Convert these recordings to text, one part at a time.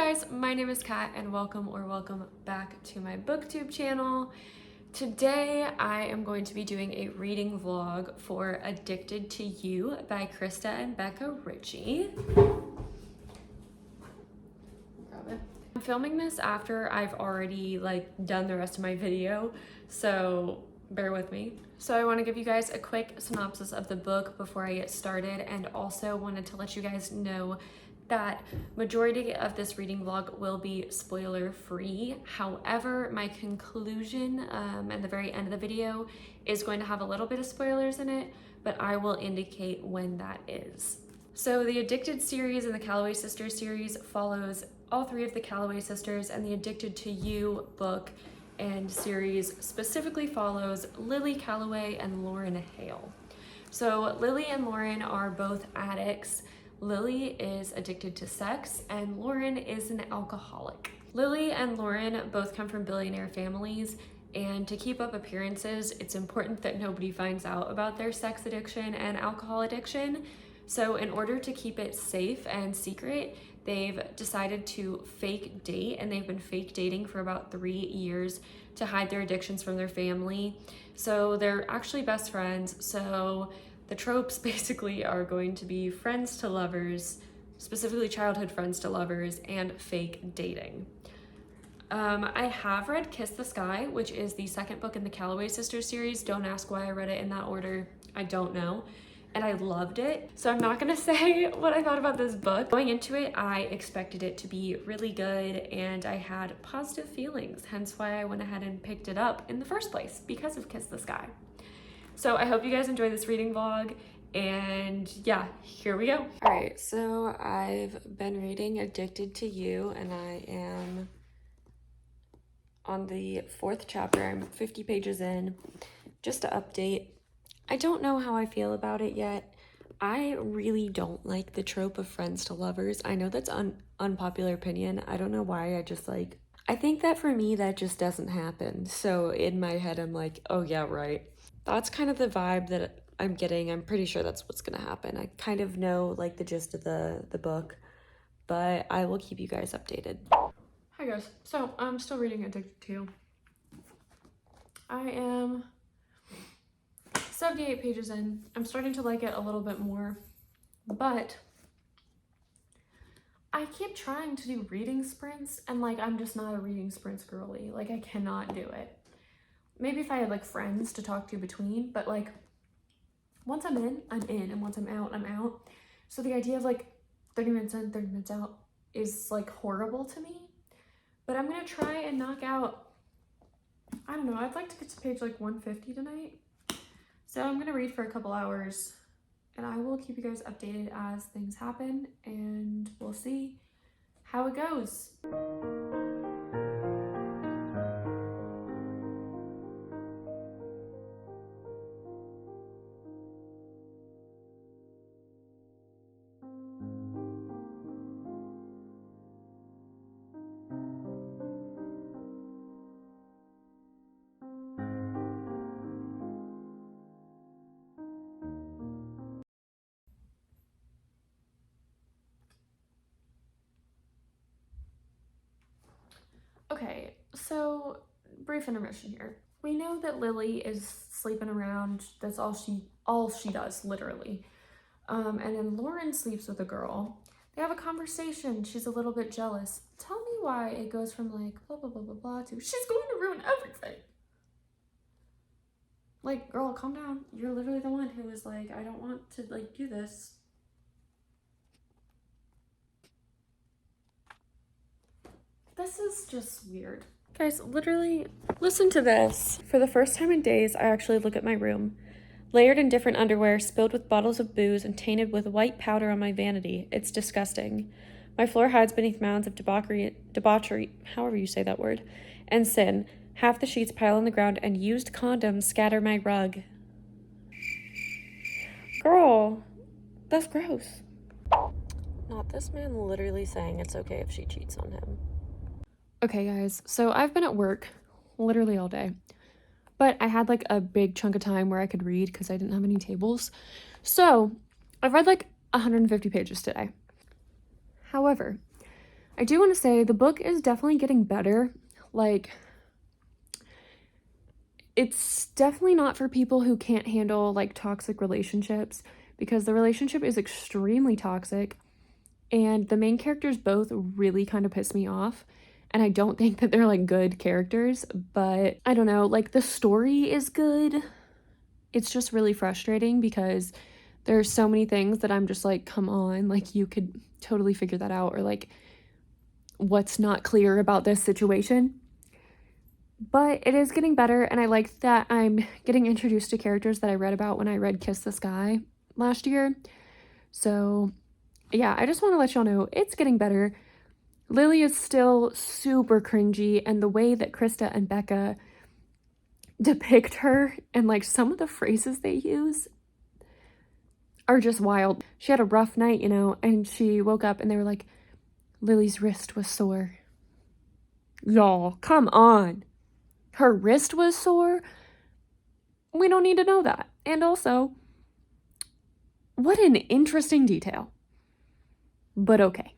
guys, my name is Kat and welcome back to my booktube channel. Today I am going to be doing a reading vlog for Addicted to You by Krista and Becca Ritchie. I'm filming this after I've already done the rest of my video, so bear with me. So I want to give you guys a quick synopsis of the book before I get started, and also wanted to let you guys know that majority of this reading vlog will be spoiler free. However, my conclusion at the very end of the video is going to have a little bit of spoilers in it, but I will indicate when that is. So the Addicted series and the Calloway Sisters series follows all three of the Calloway sisters, and the Addicted to You book and series specifically follows Lily Calloway and Lauren Hale. So Lily and Lauren are both addicts. Lily is addicted to sex and Lauren is an alcoholic. Lily and Lauren both come from billionaire families, and to keep up appearances, it's important that nobody finds out about their sex addiction and alcohol addiction. So in order to keep it safe and secret, they've decided to fake date, and they've been fake dating for about 3 years to hide their addictions from their family. So they're actually best friends. So the tropes basically are going to be friends to lovers, specifically childhood friends to lovers, and fake dating. I have read Kiss the Sky, which is the second book in the Calloway Sisters series. Don't ask why I read it in that order. I don't know. And I loved it. So I'm not gonna say what I thought about this book. Going into it, I expected it to be really good, and I had positive feelings, hence why I went ahead and picked it up in the first place, because of Kiss the Sky. So I hope you guys enjoy this reading vlog, and yeah, here we go. All right, so I've been reading Addicted to You, and I am on the 4th chapter. I'm 50 pages in. Just to update, I don't know how I feel about it yet. I really don't like the trope of friends to lovers. I know that's unpopular opinion. I don't know why. I think that for me, that just doesn't happen. So in my head, I'm like, oh yeah, right. That's kind of the vibe that I'm getting. I'm pretty sure that's what's gonna happen. I kind of know the gist of the book, but I will keep you guys updated. Hi guys, so I'm still reading Addicted to You. I am 78 pages in. I'm starting to like it a little bit more, but I keep trying to do reading sprints, and I'm just not a reading sprints girly. I cannot do it. Maybe if I had friends to talk to between, but once I'm in, and once I'm out, I'm out. So the idea of 30 minutes in, 30 minutes out is horrible to me. But I'm gonna try and knock out, I don't know, I'd like to get to page 150 tonight. So I'm gonna read for a couple hours, and I will keep you guys updated as things happen, and we'll see how it goes. Okay, so brief intermission here. We know that Lily is sleeping around. That's all she does, literally. And then Lauren sleeps with a girl. They have a conversation. She's a little bit jealous. Tell me why it goes from blah blah blah blah blah to she's going to ruin everything. Girl, calm down. You're literally the one who is I don't want to do this. This is just weird. Guys, literally, listen to this. For the first time in days, I actually look at my room. Layered in different underwear, spilled with bottles of booze, and tainted with white powder on my vanity. It's disgusting. My floor hides beneath mounds of debauchery, however you say that word, and sin. Half the sheets pile on the ground, and used condoms scatter my rug. Girl, that's gross. Not this man literally saying it's okay if she cheats on him. Okay guys, so I've been at work literally all day, but I had a big chunk of time where I could read because I didn't have any tables. So I've read 150 pages today. However, I do want to say the book is definitely getting better. Like, it's definitely not for people who can't handle like toxic relationships, because the relationship is extremely toxic and the main characters both really kind of piss me off. And I don't think that they're like good characters, but I don't know, like the story is good. It's just really frustrating because there's so many things that I'm just like, come on, like you could totally figure that out, or like what's not clear about this situation. But it is getting better, and I like that I'm getting introduced to characters that I read about when I read Kiss the Sky last year. So yeah, I just want to let y'all know it's getting better. Lily is still super cringy, and the way that Krista and Becca depict her and like some of the phrases they use are just wild. She had a rough night, you know, and she woke up and they were like, Lily's wrist was sore. Y'all, come on. Her wrist was sore? We don't need to know that. And also, what an interesting detail. But okay.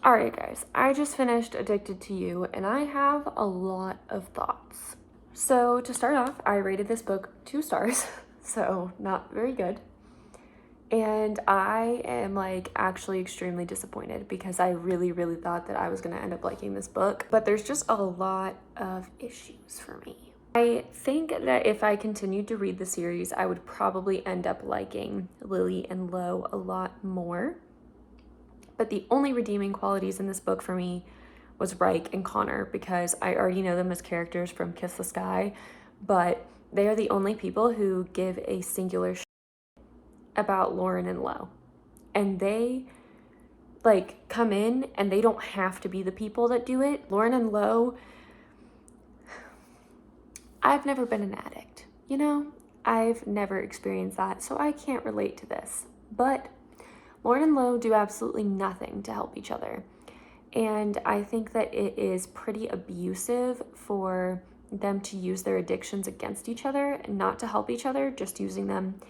Alright guys, I just finished Addicted to You and I have a lot of thoughts. So to start off, I rated this book 2 stars, so not very good. And I am like actually extremely disappointed because I really thought that I was going to end up liking this book, but there's just a lot of issues for me. I think that if I continued to read the series, I would probably end up liking Lily and Lo a lot more. But the only redeeming qualities in this book for me was Reich and Connor, because I already know them as characters from Kiss the Sky, but they are the only people who give a singular shit about Lauren and Lo. And they like come in and they don't have to be the people that do it. Lauren and Lo, I've never been an addict, you know? I've never experienced that, so I can't relate to this. But Lauren and Lo do absolutely nothing to help each other. And I think that it is pretty abusive for them to use their addictions against each other and not to help each other, just using them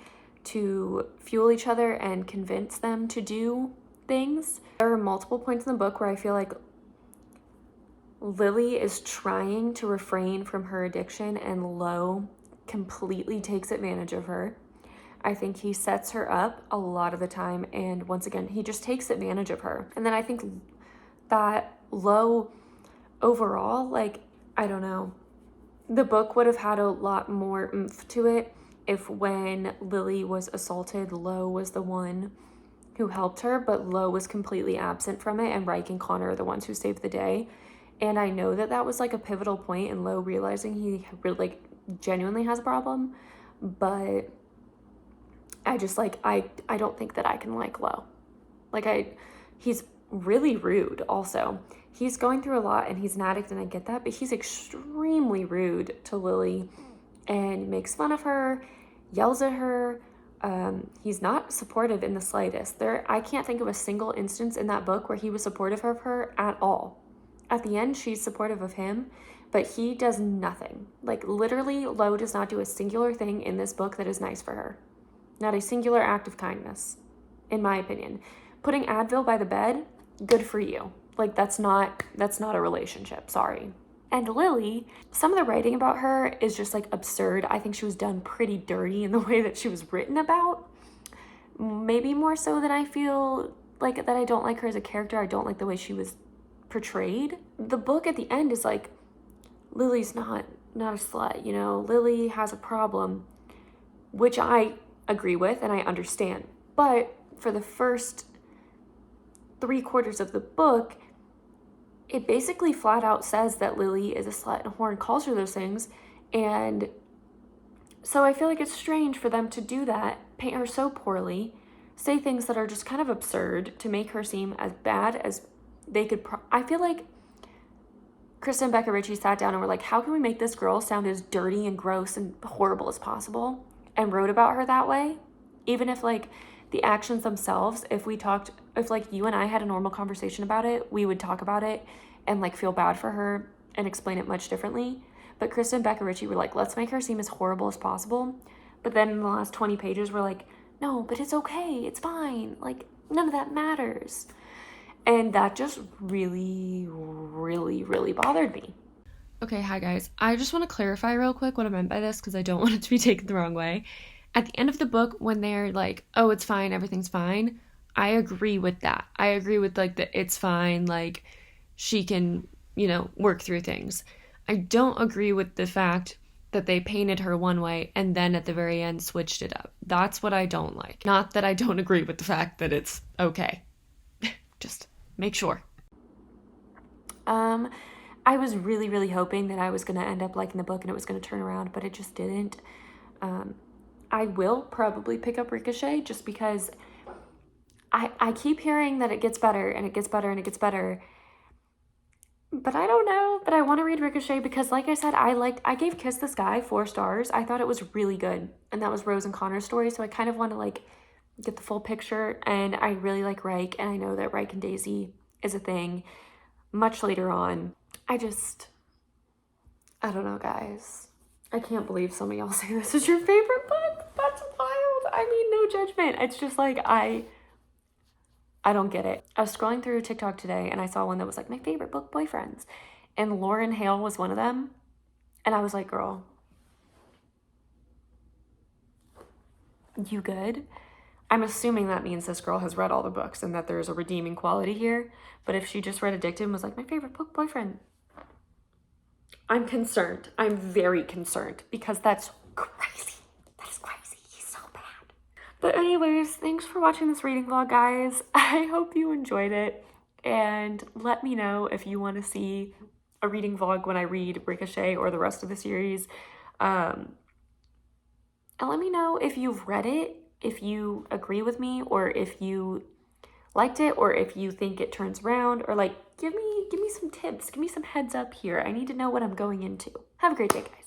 to fuel each other and convince them to do things. There are multiple points in the book where I feel like Lily is trying to refrain from her addiction and Lo completely takes advantage of her. I think he sets her up a lot of the time, and once again, he just takes advantage of her. And then I think that Lo overall, like, I don't know, the book would have had a lot more oomph to it if when Lily was assaulted, Lo was the one who helped her, but Lo was completely absent from it, and Reich and Connor are the ones who saved the day. And I know that that was like a pivotal point in Lo realizing he really, like, genuinely has a problem, but I just like, I don't think that I can like Lo. Like he's really rude also. He's going through a lot and he's an addict and I get that, but he's extremely rude to Lily and makes fun of her, yells at her. He's not supportive in the slightest. I can't think of a single instance in that book where he was supportive of her at all. At the end, she's supportive of him, but he does nothing. Like literally, Lo does not do a singular thing in this book that is nice for her. Not a singular act of kindness, in my opinion. Putting Advil by the bed, good for you. Like that's not a relationship, sorry. And Lily, some of the writing about her is just like absurd. I think she was done pretty dirty in the way that she was written about. Maybe more so than I feel like that I don't like her as a character. I don't like the way she was portrayed. The book at the end is like, Lily's not a slut, you know? Lily has a problem, which I agree with and I understand. But for the first 3/4 of the book, it basically flat out says that Lily is a slut and a whore and calls her those things. And so I feel like it's strange for them to do that, paint her so poorly, say things that are just kind of absurd to make her seem as bad as they could. I feel like Krista and Becca Ritchie sat down and were like, how can we make this girl sound as dirty and gross and horrible as possible? And wrote about her that way. Even if like the actions themselves, if like you and I had a normal conversation about it, we would talk about it and like feel bad for her and explain it much differently. But Krista and Becca Ritchie were like, let's make her seem as horrible as possible. But then in the last 20 pages, we're like, no, but it's okay. It's fine. Like, none of that matters. And that just really, really, really bothered me. Okay, hi guys. I just want to clarify real quick what I meant by this because I don't want it to be taken the wrong way. At the end of the book, when they're like, oh, it's fine, everything's fine, I agree with that. I agree with like the it's fine, like she can, work through things. I don't agree with the fact that they painted her one way and then at the very end switched it up. That's what I don't like. Not that I don't agree with the fact that it's okay. Just make sure. I was really, really hoping that I was going to end up liking the book and it was going to turn around, but it just didn't. I will probably pick up Ricochet just because I keep hearing that it gets better and it gets better and it gets better. But I don't know, but I want to read Ricochet because like I said, I gave Kiss the Sky 4 stars. I thought it was really good. And that was Rose and Connor's story. So I kind of want to like get the full picture. And I really like Reich. And I know that Reich and Daisy is a thing much later on. I don't know, guys. I can't believe some of y'all say this is your favorite book. That's wild. I mean, no judgment. It's just like, I don't get it. I was scrolling through TikTok today and I saw one that was like, my favorite book boyfriends. And Lauren Hale was one of them. And I was like, girl, you good? I'm assuming that means this girl has read all the books and that there's a redeeming quality here. But if she just read Addicted and was like, my favorite book boyfriend, I'm concerned. I'm very concerned because that's crazy. That's crazy. He's so bad. But anyways, thanks for watching this reading vlog, guys. I hope you enjoyed it. And let me know if you want to see a reading vlog when I read Ricochet or the rest of the series. And let me know if you've read it, if you agree with me, or if you liked it, or if you think it turns around, or like give me some tips, give me some heads up here. I need to know what I'm going into. Have a great day, guys.